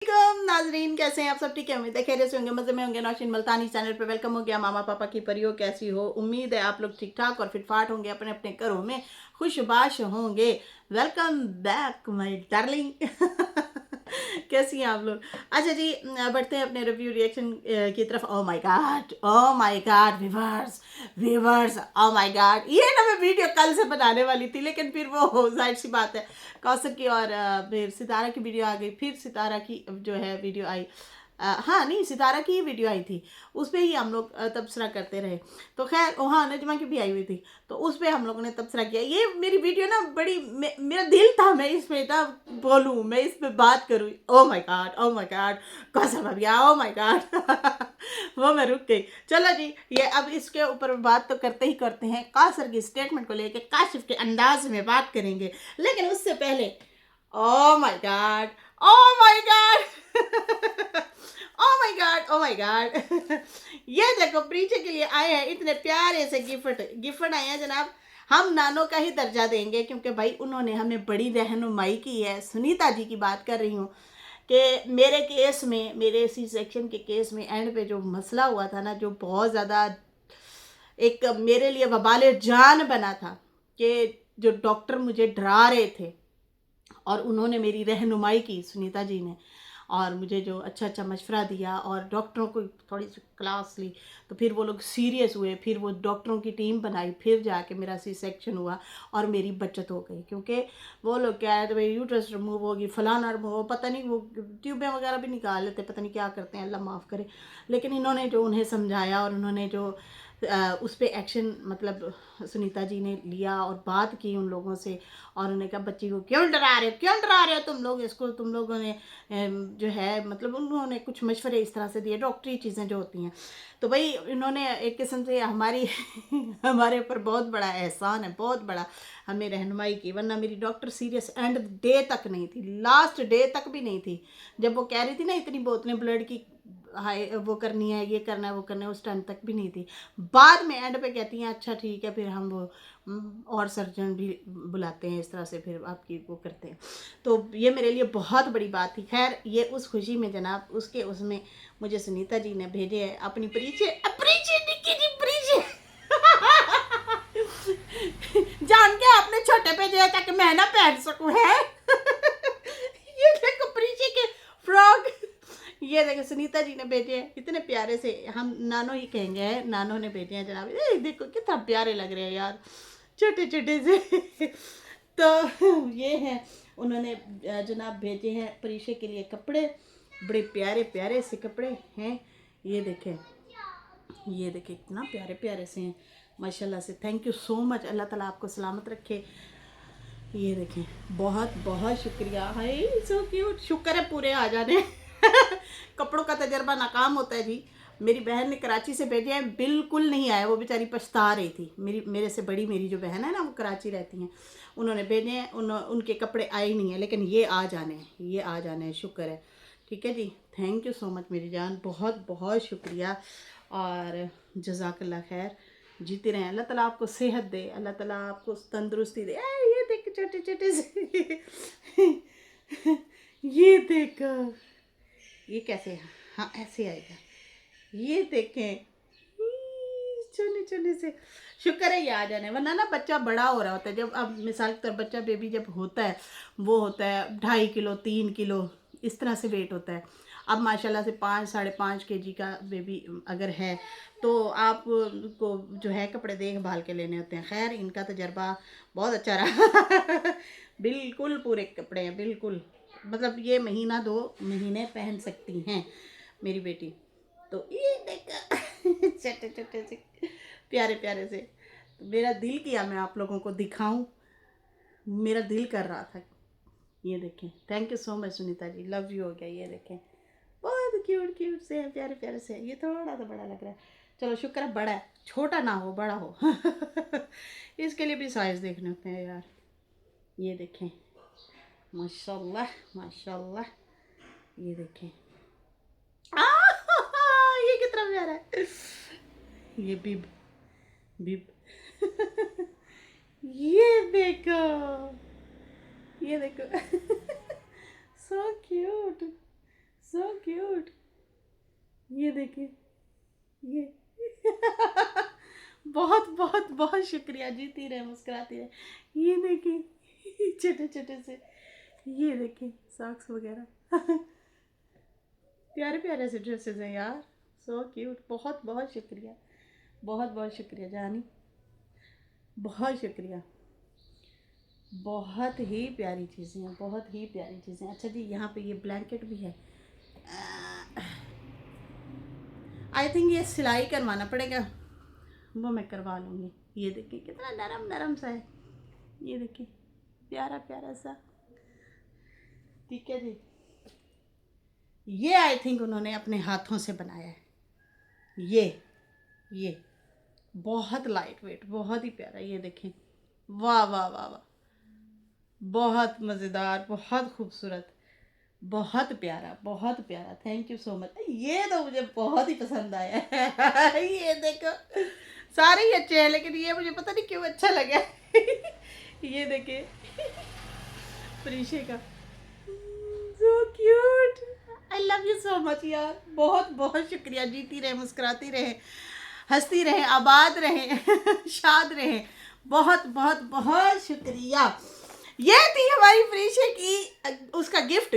नाजरीन, कैसे हैं आप सब? ठीक है, उम्मीद है खैरियत से होंगे, मजे में होंगे। नौशीन मुल्तानी चैनल पे वेलकम हो गया। मामा पापा की परियो कैसी हो? उम्मीद है आप लोग ठीक ठाक और फिटफाट होंगे, अपने अपने घरों में खुशबाश होंगे। Welcome back my darling. कैसी हैं आप लोग? अच्छा जी, बढ़ते हैं अपने रिव्यू रिएक्शन की तरफ। ओ my god, oh my god, viewers viewers, O my God. ये ना मैं वीडियो कल से बनाने वाली थी, लेकिन फिर वो जाहिर सी बात है कौसर की और फिर सितारा की वीडियो आ गई। फिर सितारा की जो है वीडियो आई, हाँ नहीं, सितारा की ही वीडियो आई थी। उस पर ही हम लोग तबसरा करते रहे। तो खैर वहाँ नजमा की भी आई हुई थी, तो उस पर हम लोगों ने तबसरा किया। ये मेरी वीडियो ना बड़ी मेरा दिल था मैं इसमें ना बोलूँ, मैं इस पर बात करूँ। ओ my god, oh my God, कसम भैया, ओ माय गॉड। वो मैं रुक गई। चलो जी, ये अब इसके ऊपर बात तो करते ही करते हैं। कासर की स्टेटमेंट को लेके काशिफ के अंदाज में बात करेंगे, लेकिन उससे पहले ओ my god, oh my god, oh my god, oh my God. ये देखो परीक्षा के लिए आए हैं इतने प्यारे से गिफ्ट आए हैं जनाब। हम नानो का ही दर्जा देंगे, क्योंकि भाई उन्होंने हमें बड़ी रहनुमाई की है। सुनीता जी की बात कर रही हूँ कि मेरे केस में, मेरे सी सेक्शन के केस में एंड पे जो मसला हुआ था ना, जो बहुत ज़्यादा एक मेरे लिए वबाले जान बना था, कि जो डॉक्टर मुझे डरा रहे थे और उन्होंने मेरी रहनुमाई की, सुनीता जी ने, और मुझे जो अच्छा अच्छा मशवरा दिया और डॉक्टरों को थोड़ी सी क्लास ली, तो फिर वो लोग सीरियस हुए। फिर वो डॉक्टरों की टीम बनाई, फिर जाके मेरा सी सेक्शन हुआ और मेरी बचत हो गई। क्योंकि वो लोग कह रहे थे भाई यूट्रस रिमूव होगी, फलाना रिमूव हो, पता नहीं वो ट्यूबें वगैरह भी निकाल लेते, पता नहीं क्या करते हैं, अल्लाह माफ़ करे। लेकिन इन्होंने जो उन्हें समझाया और उन्होंने जो उस पर एक्शन, मतलब सुनीता जी ने लिया और बात की उन लोगों से, और उन्होंने कहा बच्ची को क्यों डरा रहे हो, क्यों डरा रहे हो तुम लोग इसको, तुम लोगों ने जो है, मतलब उन्होंने कुछ मशवरे इस तरह से दिए, डॉक्टरी चीज़ें जो होती हैं। तो भाई इन्होंने एक किस्म से हमारी हमारे ऊपर बहुत बड़ा एहसान है, बहुत बड़ा हमें रहनुमाई की। वरना मेरी डॉक्टर सीरियस एंड डे तक नहीं थी, लास्ट डे तक भी नहीं थी। जब वो कह रही थी ना इतनी बोतलें ब्लड की हाई वो करनी है, ये करना है, वो करना है, उस टाइम तक भी नहीं थी। बाद में एंड पे कहती हैं अच्छा ठीक है, फिर हम वो और सर्जन भी बुलाते हैं, इस तरह से फिर आपकी वो करते हैं। तो ये मेरे लिए बहुत बड़ी बात थी। खैर ये उस खुशी में जनाब, उसके उसमें मुझे सुनीता जी ने भेजे है अपनी परिचय, परिचय निक्की जी, परिचय। जान के आपने छोटे पे जो ताकि मैं ना पहन सकूं, है। ये देखो परिचय के फ्रॉक, ये देखो सुनीता जी ने भेजे हैं इतने प्यारे से, हम नानो ही कहेंगे, नानो ने भेजे हैं जनाब। देखो कितना प्यारे लग रहे हैं यार, छोटे छोटे से। तो ये है, उन्होंने जनाब भेजे हैं परीक्षा के लिए कपड़े, बड़े प्यारे प्यारे से कपड़े हैं। ये देखें, ये देखें कितना प्यारे प्यारे से हैं माशाल्लाह से। थैंक यू सो मच, अल्लाह ताला आपको सलामत रखे। ये देखें, बहुत बहुत शुक्रिया। हाय सो क्यूट, शुक्र है पूरे आ जाने। कपड़ों का तजर्बा नाकाम होता है जी। मेरी बहन ने कराची से भेजे हैं, बिल्कुल नहीं आया, वो बेचारी पछता रही थी। मेरे से बड़ी मेरी जो बहन है ना, वो कराची रहती हैं, उन्होंने भेजे हैं, उनके कपड़े आए ही नहीं हैं, लेकिन ये आ जाने हैं, ये आ जाने हैं, शुक्र है। ठीक है जी, थैंक यू सो मच मेरी जान, बहुत बहुत शुक्रिया और जज़ाकल्ला खैर। जीते रहें, अल्लाह ताला आपको सेहत दे, अल्लाह ताला आपको तंदुरुस्ती दे। ये देख छोटे छोटे से। ये देखो, ये कैसे है? हाँ ऐसे आएगा, ये देखें छोटे छोटे से। शुक्र है ये आ जाने, वरना ना बच्चा बड़ा हो रहा होता है। जब अब मिसाल के तौर बच्चा बेबी जब होता है, वो होता है 2.5 किलो 3 किलो इस तरह से वेट होता है। अब माशाल्लाह से 5 साढ़े 5 kg का बेबी अगर है, तो आप को जो है कपड़े देखभाल के लेने होते हैं। खैर इनका तजर्बा बहुत अच्छा रहा। बिल्कुल पूरे कपड़े हैं, बिल्कुल, मतलब ये महीना 2 महीने पहन सकती हैं मेरी बेटी। तो ये देखा, छोटे छोटे से प्यारे प्यारे से। तो मेरा दिल किया मैं आप लोगों को दिखाऊं, मेरा दिल कर रहा था। ये देखें, thank you so much Sunita ji, love you हो गया। ये देखें बहुत क्यूट क्यूट से हैं, प्यारे प्यारे से। ये थोड़ा सा बड़ा लग रहा है, चलो शुक्र है बड़ा है, छोटा ना हो बड़ा हो। इसके लिए भी साइज देखने होते हैं यार। ये देखें माशाल्लाह माशाल्लाह, ये देखें। ये कितना प्यारा है। ये बिब बिब। ये देखो, ये देखो। So cute, so cute. ये देखिए ये बहुत बहुत बहुत शुक्रिया, जीती रहे मुस्कुराती रहे। ये देखिए छोटे छोटे से, ये देखिए सॉक्स वगैरह प्यारे प्यारे से ड्रेसेस हैं यार, सो क्यूट। बहुत बहुत शुक्रिया, बहुत बहुत शुक्रिया जानी, बहुत शुक्रिया। बहुत ही प्यारी चीज़ें हैं, बहुत ही प्यारी चीज़ें। अच्छा जी, यहाँ पे ये ब्लैंकेट भी है। आई थिंक ये सिलाई करवाना पड़ेगा, वो मैं करवा लूँगी। ये देखिए कितना नरम नरम सा है, ये देखिए प्यारा प्यारा सा। ठीक है जी, ये आई थिंक उन्होंने अपने हाथों से बनाया है। ये बहुत लाइट वेट, बहुत ही प्यारा। ये देखें, वाह वाह वाह वाह, बहुत मज़ेदार, बहुत खूबसूरत, बहुत प्यारा, बहुत प्यारा। Thank you so much. ये तो मुझे बहुत ही पसंद आया है ये देखो, सारे ही अच्छे हैं लेकिन ये मुझे पता नहीं क्यों अच्छा लगा ये देखिए प्रीशे का, so cute. I love you so much यार, बहुत बहुत शुक्रिया। जीती रहे, मुस्कुराती रहे, हंसती रहे, आबाद रहे शाद रहे। बहुत बहुत बहुत शुक्रिया। ये थी हमारी प्रीशे की उसका गिफ्ट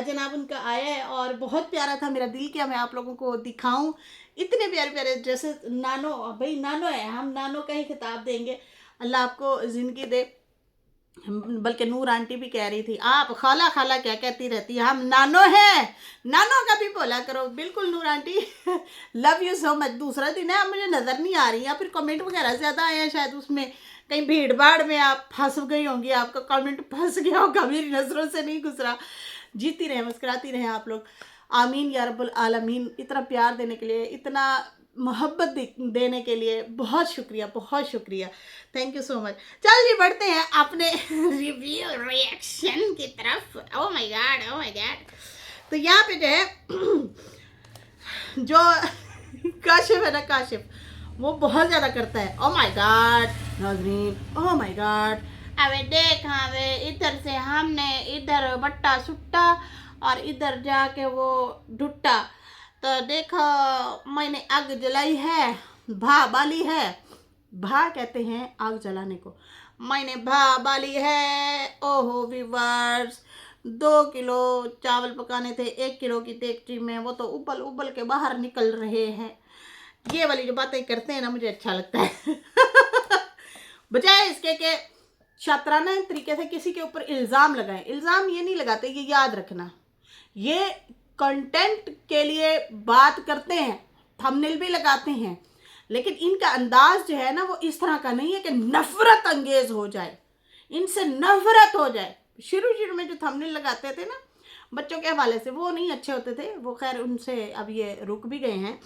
जनाब उनका आया है और बहुत प्यारा था। मेरा दिल किया मैं आप लोगों को दिखाऊं। इतने प्यारे प्यारे ड्रेसेस। नानो, भाई नानो है, हम नानो का ही खिताब देंगे। अल्लाह आपको ज़िंदगी दे। बल्कि नूर आंटी भी कह रही थी, आप खाला खाला क्या कहती रहती है, हम नानो हैं, नानो का भी बोला करो। बिल्कुल Noor aunty love you so much. दूसरा दिन है, आप मुझे नज़र नहीं आ रही, या फिर कमेंट वगैरह ज़्यादा आए हैं शायद, उसमें कहीं भीड़ भाड़ में आप फंस गई होंगी, आपका कमेंट फंस गया होगा, मेरी नज़रों से नहीं गुजरा। जीती रहे, मुस्कुराती रहे आप लोग, आमीन या रब्बुल आलमीन। इतना प्यार देने के लिए, इतना मोहब्बत देने के लिए बहुत शुक्रिया, बहुत शुक्रिया। Thank you so much. चल जी, बढ़ते हैं अपने रिव्यू रिएक्शन की तरफ। ओ my god, oh my God. तो यहाँ पे जो है जो काशिफ है ना, काशिफ वो बहुत ज़्यादा करता है। ओ माय गॉड नाज़रीन, ओ माय गॉड। अबे देख, हाँ वे इधर से हमने इधर बट्टा सुट्टा और इधर जाके वो ढुट्टा। तो देखो मैंने आग जलाई है, भा बाली है, भा कहते हैं आग जलाने को। मैंने भा बाली है। ओहो व्यूअर्स, 2 किलो चावल पकाने थे 1 किलो की देगची में, वो तो उबल उबल के बाहर निकल रहे हैं। ये वाली जो बातें करते हैं ना, मुझे अच्छा लगता है बजाय इसके के शातराना तरीके से किसी के ऊपर इल्ज़ाम लगाएं। इल्ज़ाम ये नहीं लगाते, ये याद रखना, ये कंटेंट के लिए बात करते हैं, थंबनेल भी लगाते हैं, लेकिन इनका अंदाज जो है ना वो इस तरह का नहीं है कि नफरत अंगेज हो जाए, इनसे नफरत हो जाए। शुरू में जो थंबनेल लगाते थे ना बच्चों के हवाले से, वो नहीं अच्छे होते थे, वो खैर उनसे अब ये रुक भी गए हैं,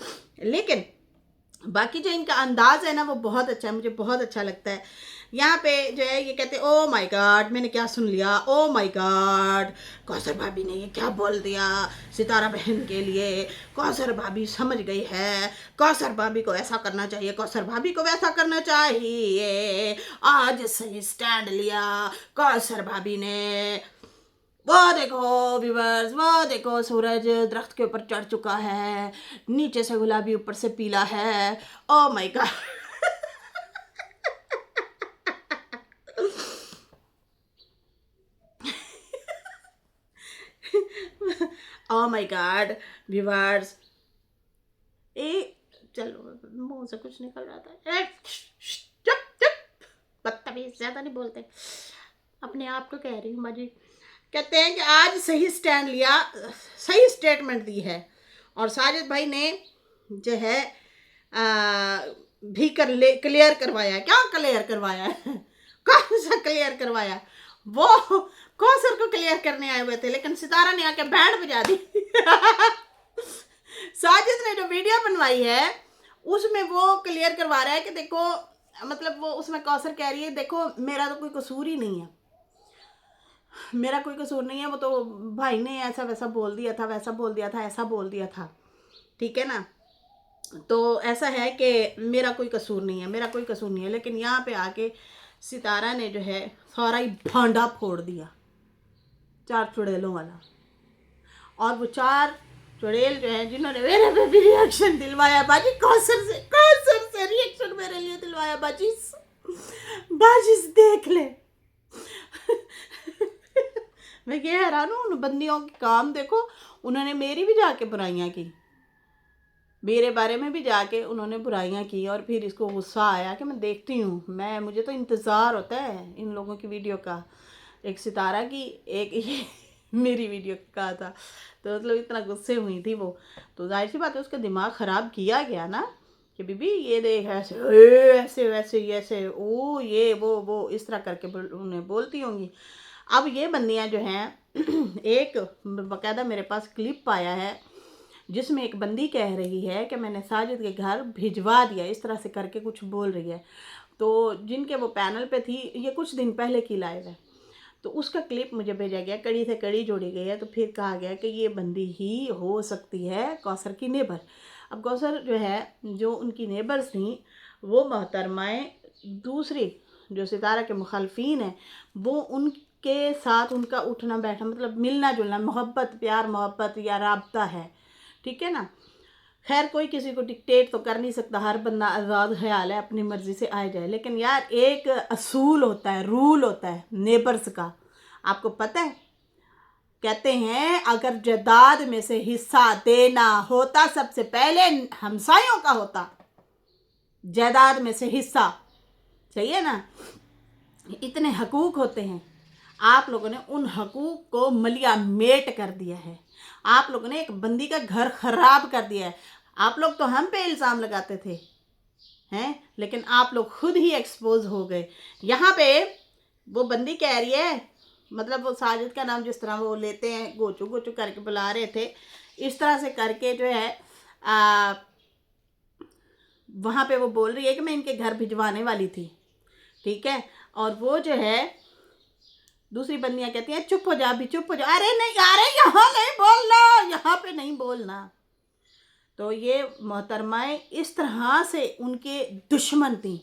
लेकिन बाकी जो इनका अंदाज़ है ना वो बहुत अच्छा है, मुझे बहुत अच्छा लगता है। यहाँ पे जो है ये कहते हैं, ओ माय गॉड मैंने क्या सुन लिया, ओ माय गॉड कौसर भाभी ने ये क्या बोल दिया सितारा बहन के लिए। कौसर भाभी समझ गई है, कौसर भाभी को ऐसा करना चाहिए, कौसर भाभी को वैसा करना चाहिए, आज सही स्टैंड लिया कौसर भाभी ने। वो देखो व्यूअर्स, वो देखो सूरज दरख्त के ऊपर चढ़ चुका है, नीचे से गुलाबी ऊपर से पीला है। Oh my god oh my god viewers, ए चलो मुंह से कुछ निकल रहा था, चुप चुप, बदतमीज, ज्यादा नहीं बोलते, अपने आप को कह रही हूँ मजी। कहते हैं कि आज सही स्टैंड लिया, सही स्टेटमेंट दी है, और साजिद भाई ने जो है भी क्लियर करवाया। क्या क्लियर करवाया है कौन सा क्लियर करवाया, वो कौसर को क्लियर करने आए हुए थे, लेकिन सितारा ने आके बैंड बजा दी साजिद ने जो वीडियो बनवाई है उसमें वो क्लियर करवा रहा है कि देखो, मतलब वो उसमें कौसर कह रही है देखो मेरा तो कोई कसूर ही नहीं है, मेरा कोई कसूर नहीं है, वो तो भाई ने ऐसा वैसा बोल दिया था, वैसा बोल दिया था, ऐसा बोल दिया था, ठीक है ना। तो ऐसा है कि मेरा कोई कसूर नहीं है, मेरा कोई कसूर नहीं है। लेकिन यहाँ पे आके सितारा ने जो है सारा ही भांडा फोड़ दिया, 4 चुड़ैलों वाला। और वो 4 चुड़ैल जो है जिन्होंने मेरे पे भी रिएक्शन दिलवाया बाजी, कौसर से रिएक्शन मेरे लिए दिलवाया बाजी, बाजी देख ले। मैं ये हैरान हूँ उन बंदियों के काम देखो, उन्होंने मेरी भी जाके बुराइयाँ की, मेरे बारे में भी जाके उन्होंने बुराइयां की, और फिर इसको गुस्सा आया कि मैं देखती हूँ, मुझे तो इंतज़ार होता है इन लोगों की वीडियो का, एक सितारा की, एक ये मेरी वीडियो का था। तो मतलब इतना गुस्से हुई थी वो, तो जाहिर सी बात है उसका दिमाग ख़राब किया गया ना कि बीबी ये देख ऐसे ऐसे वैसे ऐसे ओ ये वो इस तरह करके उन्हें बोलती होंगी। अब ये बंदियाँ जो हैं एक बाकायदा मेरे पास क्लिप आया है जिसमें एक बंदी कह रही है कि मैंने साजिद के घर भिजवा दिया, इस तरह से करके कुछ बोल रही है। तो जिनके वो पैनल पे थी, ये कुछ दिन पहले की लाइव है, तो उसका क्लिप मुझे भेजा गया, कड़ी से कड़ी जोड़ी गई है। तो फिर कहा गया कि ये बंदी ही हो सकती है कौसर की नेबर। अब कौसर जो है, जो उनकी नेबर्स थी वो मोहतरमाएँ दूसरी जो सितारा के मुखालफीन हैं, वो उनके साथ उनका उठना बैठना मतलब मिलना जुलना, मोहब्बत प्यार मोहब्बत या राब्ता है, ठीक है ना। खैर कोई किसी को डिक्टेट तो कर नहीं सकता, हर बंदा आज़ाद ख्याल है, अपनी मर्ज़ी से आए जाए, लेकिन यार एक असूल होता है, रूल होता है नेबर्स का, आपको पता है। कहते हैं अगर जायदाद में से हिस्सा देना होता सबसे पहले हमसायों का होता, जायदाद में से हिस्सा, सही है ना। इतने हकूक़ होते हैं, आप लोगों ने उन हकूक़ को मलिया मेट कर दिया है, आप लोगों ने एक बंदी का घर ख़राब कर दिया है। आप लोग तो हम पे इल्ज़ाम लगाते थे हैं, लेकिन आप लोग खुद ही एक्सपोज हो गए। यहाँ पे वो बंदी कह रही है, मतलब वो साजिद का नाम जिस तरह वो लेते हैं, गोचू गोचू करके बुला रहे थे, इस तरह से करके जो है वहाँ पे वो बोल रही है कि मैं इनके घर भिजवाने वाली थी, ठीक है। और वो जो है दूसरी बंदियाँ कहती हैं चुप हो जा, भी चुप हो जा, अरे नहीं, अरे यहाँ नहीं बोलना, यहाँ पे नहीं बोलना। तो ये मोहतरमाएँ इस तरह से उनके दुश्मन थी,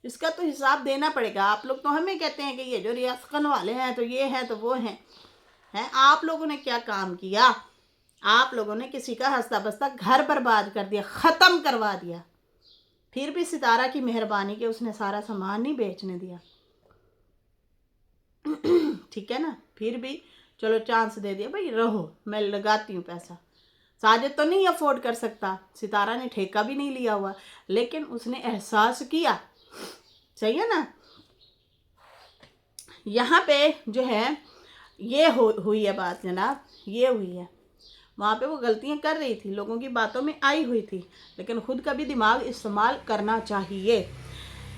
इसका तो हिसाब देना पड़ेगा। आप लोग तो हमें कहते हैं कि ये जो रियासतन वाले हैं तो ये हैं तो वो हैं, आप लोगों ने क्या काम किया? आप लोगों ने किसी का हंसता बसता घर बर्बाद कर दिया, ख़त्म करवा दिया। फिर भी सितारा की मेहरबानी के उसने सारा सामान नहीं बेचने दिया, ठीक है ना। फिर भी चलो चांस दे दिया, भाई रहो, मैं लगाती हूँ पैसा। साजिद तो नहीं अफोर्ड कर सकता, सितारा ने ठेका भी नहीं लिया हुआ, लेकिन उसने एहसास किया, सही है ना। यहाँ पे जो है ये हुई है बात जनाब, ये हुई है। वहाँ पे वो गलतियाँ कर रही थी, लोगों की बातों में आई हुई थी, लेकिन खुद का भी दिमाग इस्तेमाल करना चाहिए।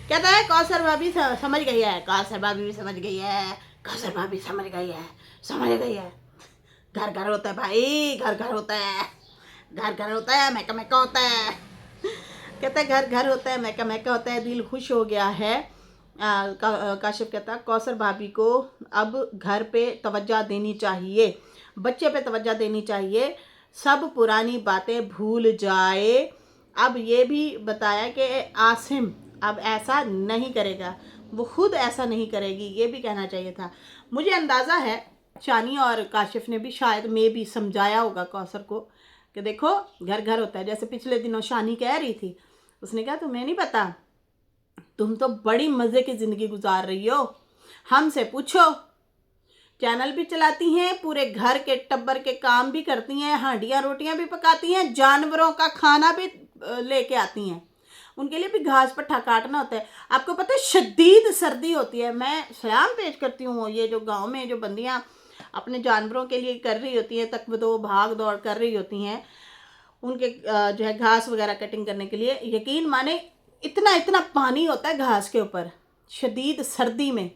कहता है कौसर भाभी समझ गई है, कौसर भाभी भी समझ गई है, कौसर भाभी समझ गई है, समझ गई है। घर घर होता है भाई, घर घर होता है, घर घर होता है, मैका मैका होता है। कहता है घर घर होता है, मैका मैका होता है। दिल खुश हो गया है। काशिफ कहता है कौसर भाभी को अब घर पे तवज्जो देनी चाहिए, बच्चे पे तवज्जो देनी चाहिए, सब पुरानी बातें भूल जाए। अब ये भी बताया कि आसिम अब ऐसा नहीं करेगा, वो खुद ऐसा नहीं करेगी, ये भी कहना चाहिए था। मुझे अंदाज़ा है शानी और काशिफ ने भी शायद में भी समझाया होगा कौसर को कि देखो घर घर होता है। जैसे पिछले दिनों शानी कह रही थी, उसने कहा तुम्हें नहीं पता, तुम तो बड़ी मज़े की ज़िंदगी गुजार रही हो, हमसे पूछो। चैनल भी चलाती हैं, पूरे घर के टब्बर के काम भी करती हैं, हांडियाँ रोटियां भी पकाती हैं, जानवरों का खाना भी लेके आती हैं, उनके लिए भी घास पट्ठा काटना होता है। आपको पता है शदीद सर्दी होती है, मैं सलाम पेश करती हूँ ये जो गांव में जो बंदियाँ अपने जानवरों के लिए कर रही होती हैं, तकबदो भाग दौड़ कर रही होती हैं उनके जो है घास वगैरह कटिंग करने के लिए, यकीन माने इतना इतना पानी होता है घास के ऊपर। शदीद सर्दी में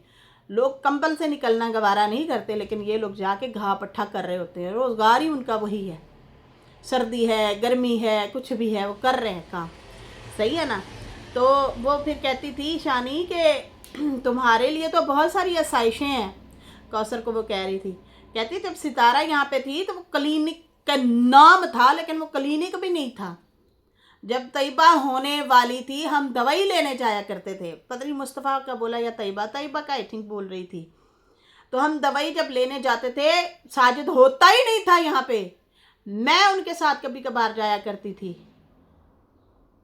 लोग कंबल से निकलना गवारा नहीं करते, लेकिन ये लोग जाके घाह पट्ठा कर रहे होते हैं, रोज़गार ही उनका वही है। सर्दी है, गर्मी है, कुछ भी है, वो कर रहे हैं काम, सही है ना। तो वो फिर कहती थी शानी कि तुम्हारे लिए तो बहुत सारी आसाइशें हैं, कौसर को वो कह रही थी। कहती जब सितारा यहाँ पे थी तो वो क्लिनिक का नाम था, लेकिन वो क्लिनिक भी नहीं था। जब तैयबा होने वाली थी हम दवाई लेने जाया करते थे, पता नहीं मुस्तफ़ा का बोला या तैयबा का आई थिंक बोल रही थी। तो हम दवाई जब लेने जाते थे, साजिद होता ही नहीं था यहाँ पे, मैं उनके साथ कभी कभार जाया करती थी,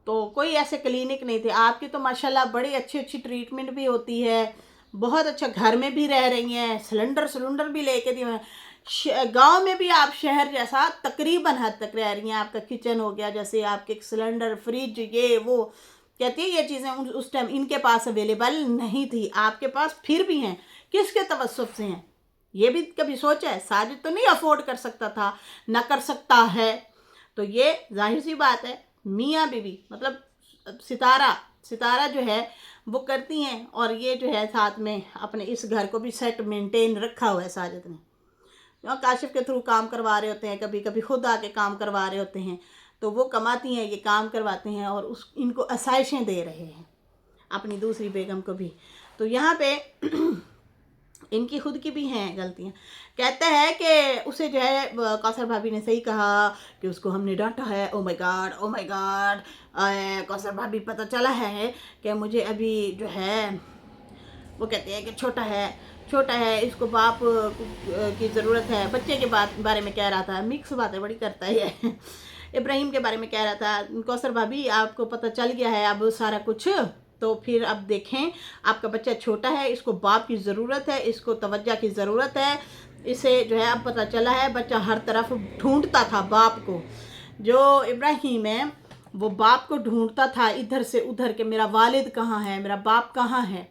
तो कोई ऐसे क्लिनिक नहीं थे। आपकी तो माशाल्लाह बड़ी अच्छी अच्छी ट्रीटमेंट भी होती है, बहुत अच्छा, घर में भी रह रही हैं, सिलेंडर भी लेके दिए हैं। गांव में भी आप शहर जैसा तकरीबन हद तक रह रही हैं। आपका किचन हो गया, जैसे आपके सिलेंडर, फ्रिज, ये वो, कहती है ये चीज़ें उस टाइम इनके पास अवेलेबल नहीं थी, आपके पास फिर भी हैं। किसके तवस्सुफ से हैं, ये भी कभी सोचा है? साजिद तो नहीं अफोर्ड कर सकता था, ना कर सकता है, तो ये जाहिर सी बात है मियाँ बीवी मतलब सितारा सितारा जो है वो करती हैं, और ये जो है साथ में अपने इस घर को भी सेट मेंटेन रखा हुआ है साजिद ने। काशिफ के थ्रू काम करवा रहे होते हैं, कभी कभी खुद आके काम करवा रहे होते हैं, तो वो कमाती हैं, ये काम करवाते हैं, और उस इनको आसाइशें दे रहे हैं अपनी दूसरी बेगम को भी। तो यहाँ पे इनकी खुद की भी हैं गलतियाँ। कहते हैं कि उसे जो है कौसर भाभी ने सही कहा कि उसको हमने डांटा है। Oh my god, oh my God, Kausar भाभी पता चला है कि मुझे अभी जो है, वो कहते हैं कि छोटा है, इसको बाप की ज़रूरत है। बच्चे के बारे में कह रहा था, मिक्स बातें बड़ी करता है इब्राहिम के बारे में कह रहा था, कौसर भाभी आपको पता चल गया है अब सारा कुछ, तो फिर अब देखें आपका बच्चा छोटा है, इसको बाप की ज़रूरत है, इसको तवज्जो की ज़रूरत है। इसे जो है अब पता चला है, बच्चा हर तरफ ढूंढता था बाप को। जो इब्राहिम है वो बाप को ढूंढता था इधर से उधर के, मेरा वालिद कहाँ है, मेरा बाप कहाँ है।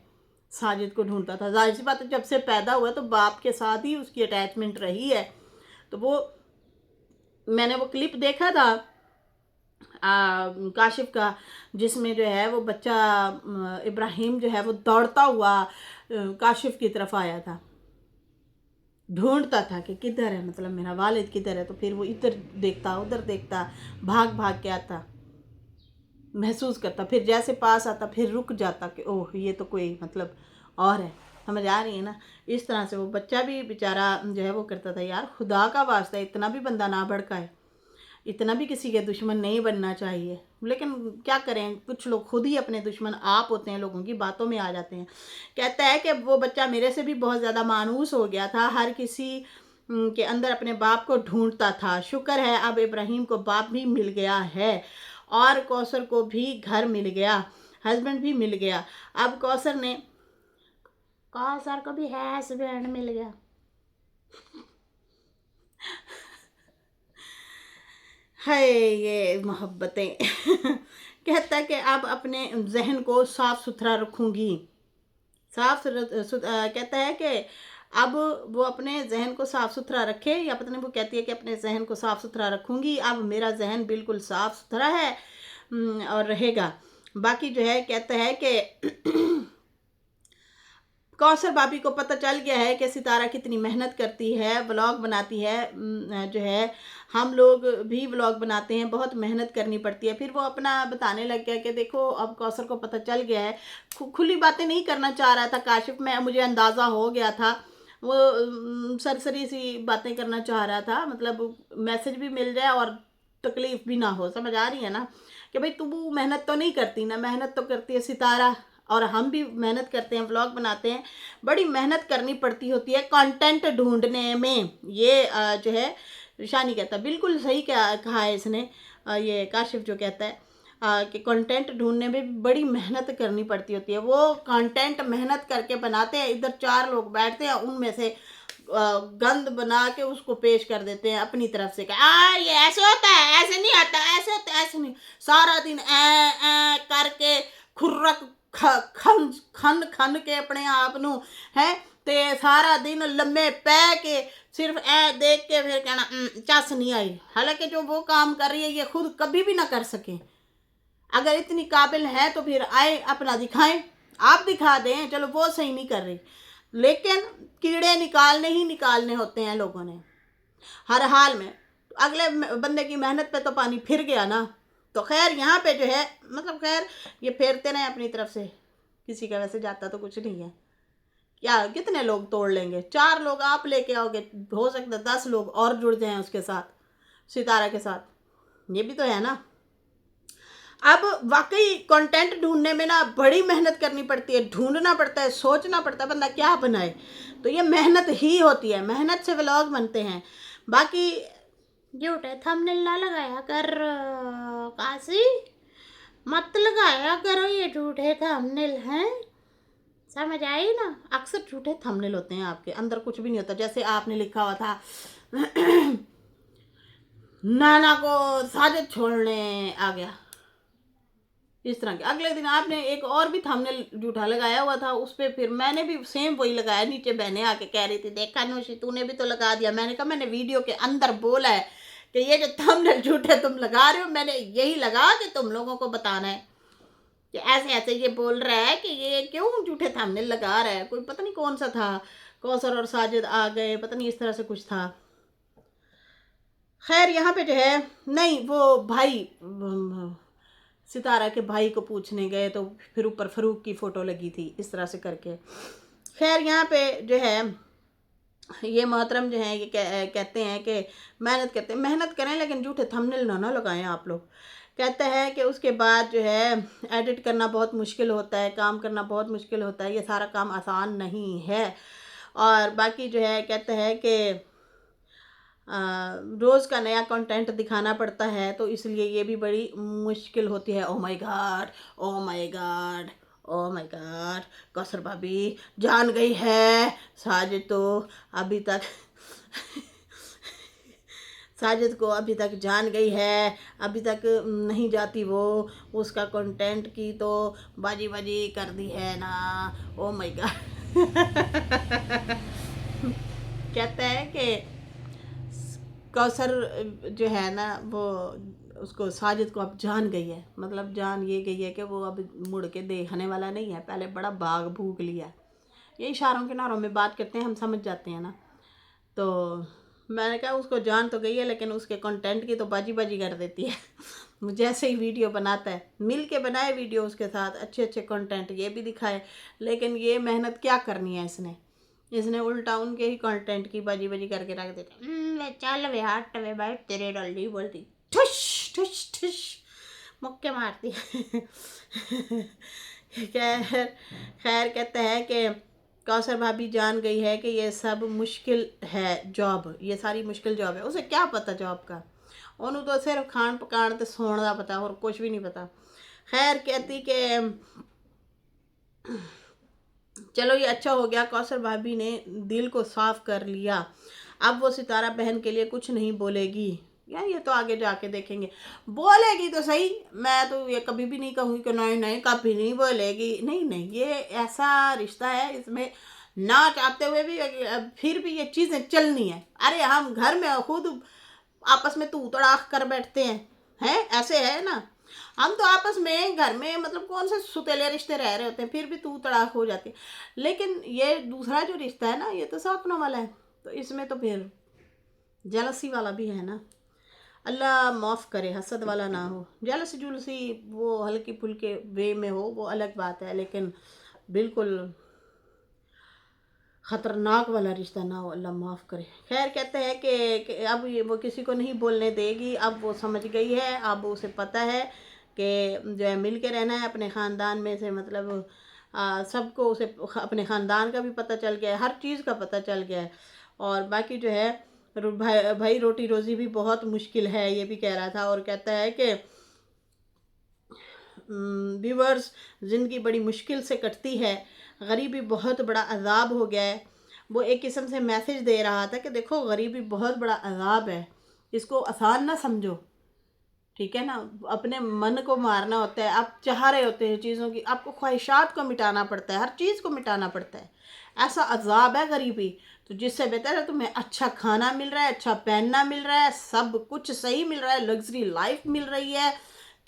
साजिद को ढूंढता था। जाहिर सी बात है, जब से पैदा हुआ तो बाप के साथ ही उसकी अटैचमेंट रही है। तो वो मैंने वो क्लिप देखा था काशिफ का, जिसमें जो है वो बच्चा इब्राहिम जो है वो दौड़ता हुआ काशिफ की तरफ आया था, ढूंढता था कि किधर है, मतलब मेरा वालिद किधर है। तो फिर वो इधर देखता उधर देखता, भाग भाग के आता, महसूस करता, फिर जैसे पास आता फिर रुक जाता कि ओह ये तो कोई मतलब और है। समझ आ रही है ना? इस तरह से वो बच्चा भी बेचारा जो है वो करता था। यार खुदा का वास्ता इतना भी बंदा ना भड़काए, इतना भी किसी के दुश्मन नहीं बनना चाहिए। लेकिन क्या करें, कुछ लोग खुद ही अपने दुश्मन आप होते हैं, लोगों की बातों में आ जाते हैं। कहता है कि वो बच्चा मेरे से भी बहुत ज़्यादा मानूस हो गया था, हर किसी के अंदर अपने बाप को ढूंढता था। शुक्र है अब इब्राहिम को बाप भी मिल गया है, और कौसर को भी घर मिल गया, हस्बैंड भी मिल गया। अब कौसर को भी हस्बैंड मिल गया। है ये मोहब्बतें कहता है कि अब अपने जहन को साफ सुथरा रखूँगी। कहता है कि अब वो अपने जहन को साफ़ सुथरा रखे, या पता नहीं वो कहती है कि अपने जहन को साफ़ सुथरा रखूँगी। अब मेरा जहन बिल्कुल साफ़ सुथरा है और रहेगा। बाकी जो है कहता है कि कौसर भाभी को पता चल गया है कि सितारा कितनी मेहनत करती है, व्लॉग बनाती है। जो है हम लोग भी व्लॉग बनाते हैं, बहुत मेहनत करनी पड़ती है। फिर वो अपना बताने लग गया कि देखो अब कौसर को पता चल गया है। खुली बातें नहीं करना चाह रहा था काशिफ, में मुझे अंदाज़ा हो गया था। वो सरसरी सी बातें करना चाह रहा था, मतलब मैसेज भी मिल जाए और तकलीफ़ भी ना हो। समझ आ रही है ना कि भाई तू मेहनत तो नहीं करती ना, मेहनत तो करती है सितारा, और हम भी मेहनत करते हैं, व्लॉग बनाते हैं, बड़ी मेहनत करनी पड़ती होती है कंटेंट ढूंढने में। ये जो है शानी कहता, बिल्कुल सही कहा है इसने, ये काशिफ जो कहता है कि कंटेंट ढूंढने में भी बड़ी मेहनत करनी पड़ती होती है। वो कंटेंट मेहनत करके बनाते हैं, इधर 4 लोग बैठते हैं, उनमें से गंद बना के उसको पेश कर देते हैं अपनी तरफ से, ये ऐसे होता है, ऐसे नहीं आता, ऐसे होता है, ऐसे नहीं। सारा दिन ए करके खुर्रक खन खन के अपने आप नू है ते सारा दिन लम्बे पै के सिर्फ ए देख के फिर कहना चस नहीं आई। हालांकि जो वो काम कर रही है ये खुद कभी भी ना कर सके। अगर इतनी काबिल है तो फिर आए अपना दिखाएं, आप दिखा दें, चलो वो सही नहीं कर रही, लेकिन कीड़े निकालने ही निकालने होते हैं लोगों ने हर हाल में। अगले बंदे की मेहनत पे तो पानी फिर गया ना। तो खैर यहाँ पे जो है मतलब खैर ये फेरते रहें अपनी तरफ से, किसी का वैसे जाता तो कुछ नहीं है। क्या कितने लोग तोड़ लेंगे, 4 लोग आप लेके आओगे, हो सकता है 10 लोग और जुड़ जाएं उसके साथ, सितारा के साथ, ये भी तो है ना। अब वाकई कंटेंट ढूंढने में ना बड़ी मेहनत करनी पड़ती है, ढूंढना पड़ता है, सोचना पड़ता है बंदा क्या बनाए, तो ये मेहनत ही होती है, मेहनत से व्लॉग बनते हैं। बाकी झूठे थंबनेल ना लगाया कर काशी, मत लगाया करो ये झूठे थंबनेल हैं, समझ आई ना। अक्सर झूठे थंबनेल होते हैं, आपके अंदर कुछ भी नहीं होता। जैसे आपने लिखा हुआ था नाना को साजिद छोड़ने आ गया, इस तरह के। अगले दिन आपने एक और भी थंबनेल झूठा लगाया हुआ था, उस पर फिर मैंने भी सेम वही लगाया। नीचे बहनें आके कह रही थी देखा नौशी तूने भी तो लगा दिया। मैंने कहा मैंने वीडियो के अंदर बोला है कि ये जो थंबनेल झूठे तुम लगा रहे हो, मैंने यही लगा कि तुम लोगों को बताना है कि ऐसे ऐसे ये बोल रहा है कि ये क्यों झूठे थंबनेल लगा रहा है। कोई पता नहीं कौन सा था, कौसर और साजिद आ गए, पता नहीं इस तरह से कुछ था। खैर यहाँ पे जो है, नहीं वो भाई सितारा के भाई को पूछने गए तो फिर ऊपर फरूक की फ़ोटो लगी थी, इस तरह से करके। खैर यहाँ पे जो है ये मोहतरम जो है ये कहते हैं कि मेहनत करते हैं, मेहनत करें लेकिन झूठे थंबनेल ना लगाएं आप लोग। कहते हैं कि उसके बाद जो है एडिट करना बहुत मुश्किल होता है, काम करना बहुत मुश्किल होता है, ये सारा काम आसान नहीं है। और बाकी जो है कहते हैं कि रोज़ का नया कंटेंट दिखाना पड़ता है, तो इसलिए ये भी बड़ी मुश्किल होती है। Oh my god, oh my god, oh my God, Kausar भाभी जान गई है साजिद तो अभी तक साजिद को अभी तक जान गई है, अभी तक नहीं जाती वो, उसका कंटेंट की तो बाजी बाजी कर दी है ना। ओ माय गॉड कहता है कि कौसर जो है ना वो उसको साजिद को अब जान गई है, मतलब जान ये गई है कि वो अब मुड़ के देखने वाला नहीं है। पहले बड़ा भाग भूख लिया। ये इशारों के नारों में बात करते हैं, हम समझ जाते हैं ना। तो मैंने कहा उसको जान तो गई है लेकिन उसके कंटेंट की तो बाजी बाजी कर देती है जैसे ही वीडियो बनाता है, मिल के बनाए वीडियो उसके साथ, अच्छे अच्छे कंटेंट ये भी दिखाए, लेकिन ये मेहनत क्या करनी है इसने उल्टा उनके ही कंटेंट की बाजी बाजी करके रख देते। चल वे हट वे भाई तेरे डल्ली बोलती ठुश ठुश ठुश मुक्के मारती खैर खैर कहते हैं कि कौसर भाभी जान गई है कि ये सब मुश्किल है जॉब, ये सारी मुश्किल जॉब है। उसे क्या पता जॉब का, उन्होंने तो सिर्फ खान पकान ते सोने का पता, और कुछ भी नहीं पता। खैर कहती कि चलो ये अच्छा हो गया, कौसर भाभी ने दिल को साफ कर लिया, अब वो सितारा बहन के लिए कुछ नहीं बोलेगी। या ये तो आगे जाके देखेंगे, बोलेगी तो सही। मैं तो ये कभी भी नहीं कहूँगी कि नहीं नहीं कभी नहीं बोलेगी, नहीं नहीं, ये ऐसा रिश्ता है इसमें ना चाहते हुए भी फिर भी ये चीज़ें चलनी है। अरे हम घर में खुद आपस में तू तड़ाक कर बैठते हैं ऐसे है ना। हम तो आपस में घर में मतलब कौन से सुतेले रिश्ते रह रहे होते हैं, फिर भी तू तड़ाक हो जाती है। लेकिन ये दूसरा जो रिश्ता है ना, ये तो सपनों वाला है, तो इसमें तो फिर जेलसी वाला भी है ना। अल्लाह माफ़ करे, हसद वाला ना हो। जेलसी जुलसी वो हल्की फुल्के वे में हो वो अलग बात है, लेकिन बिल्कुल ख़तरनाक वाला रिश्ता ना हो, अल्लाह माफ़ करे। खैर कहते हैं कि अब ये वो किसी को नहीं बोलने देगी, अब वो समझ गई है, अब उसे पता है कि जो है मिल के रहना है अपने ख़ानदान में से, मतलब सबको उसे अपने ख़ानदान का भी पता चल गया है, हर चीज़ का पता चल गया है। और बाकी जो है भाई रोटी रोज़ी भी बहुत मुश्किल है, ये भी कह रहा था। और कहता है कि व्यूवर्स ज़िंदगी बड़ी मुश्किल से कटती है, गरीबी बहुत बड़ा अजाब हो गया है। वो एक किस्म से मैसेज दे रहा था कि देखो गरीबी बहुत बड़ा अजाब है, इसको आसान ना समझो, ठीक है ना। अपने मन को मारना होता है, आप चाह रहे होते हैं चीज़ों की, आपको ख्वाहिशात को मिटाना पड़ता है, हर चीज़ को मिटाना पड़ता है। ऐसा अजाब है गरीबी, तो जिससे बेहतर है तुम्हें अच्छा खाना मिल रहा है, अच्छा पहनना मिल रहा है, सब कुछ सही मिल रहा है, लग्जरी लाइफ मिल रही है,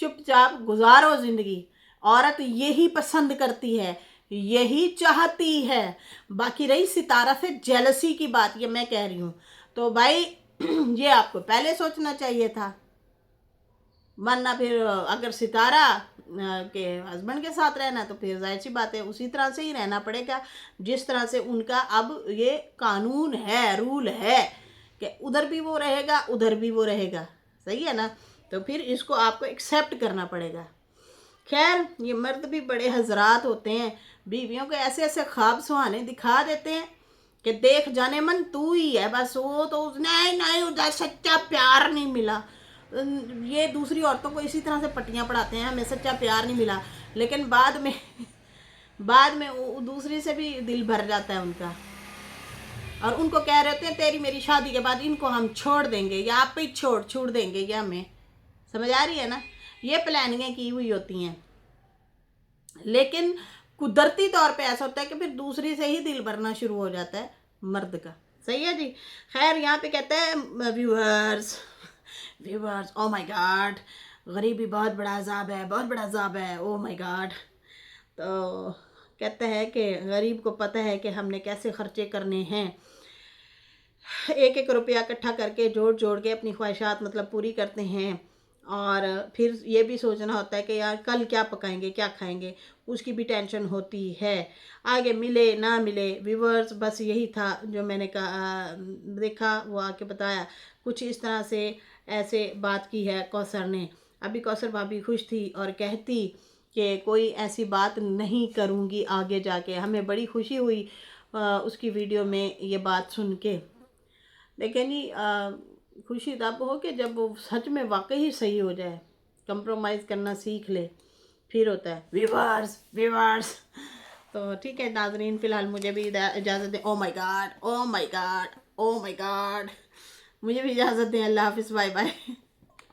चुपचाप गुजारो ज़िंदगी। औरत यही पसंद करती है, यही चाहती है। बाकी रही सितारा से जेलसी की बात, ये मैं कह रही हूँ, तो भाई ये आपको पहले सोचना चाहिए था। वरना फिर अगर सितारा के हस्बैंड के साथ रहना तो फिर जाहिर सी बात है उसी तरह से ही रहना पड़ेगा, जिस तरह से उनका अब ये कानून है, रूल है कि उधर भी वो रहेगा उधर भी वो रहेगा, सही है ना। तो फिर इसको आपको एक्सेप्ट करना पड़ेगा। खैर ये मर्द भी बड़े हजरात होते हैं, बीवियों को ऐसे ऐसे ख्वाब सुहाने दिखा देते हैं कि देख जाने मन तू ही है बस, वो तो नहीं नहीं उधर सच्चा प्यार नहीं मिला। ये दूसरी औरतों को इसी तरह से पट्टियां पढ़ाते हैं, हमें सच्चा प्यार नहीं मिला, लेकिन बाद में बाद में दूसरी से भी दिल भर जाता है उनका, और उनको कह रहे होते हैं तेरी मेरी शादी के बाद इनको हम छोड़ देंगे या आप ही छोड़ देंगे क्या हमें। समझ आ रही है ना, ये प्लानिंगें की हुई होती हैं, लेकिन कुदरती तौर पे ऐसा होता है कि फिर दूसरी से ही दिल भरना शुरू हो जाता है मर्द का। सही है जी। खैर यहाँ पे कहते हैं viewers, viewers O my God, गरीबी बहुत बड़ा अजाब है, बहुत बड़ा अजाब है, ओ माय गॉड। तो कहते हैं कि गरीब को पता है कि हमने कैसे खर्चे करने हैं, एक एक रुपया इकट्ठा करके जोड़ जोड़ के अपनी ख्वाहिशात मतलब पूरी करते हैं, और फिर ये भी सोचना होता है कि यार कल क्या पकाएंगे क्या खाएंगे, उसकी भी टेंशन होती है, आगे मिले ना मिले। व्यूवर्स बस यही था जो मैंने कहा, देखा वो आके बताया, कुछ इस तरह से ऐसे बात की है कौसर ने। अभी कौसर भाभी खुश थी और कहती कि कोई ऐसी बात नहीं करूँगी आगे जाके। हमें बड़ी खुशी हुई उसकी वीडियो में ये बात सुन के। लेकिन ही खुशी तब हो कि जब वो सच में वाकई ही सही हो जाए, कंप्रोमाइज़ करना सीख ले, फिर होता है विवर्स विवर्स। तो ठीक है नाजरीन, फ़िलहाल मुझे भी इजाज़त दें। ओ my god, oh my god, oh my God, मुझे भी इजाज़त दें। अल्लाह हाफिज़, बाय बाय।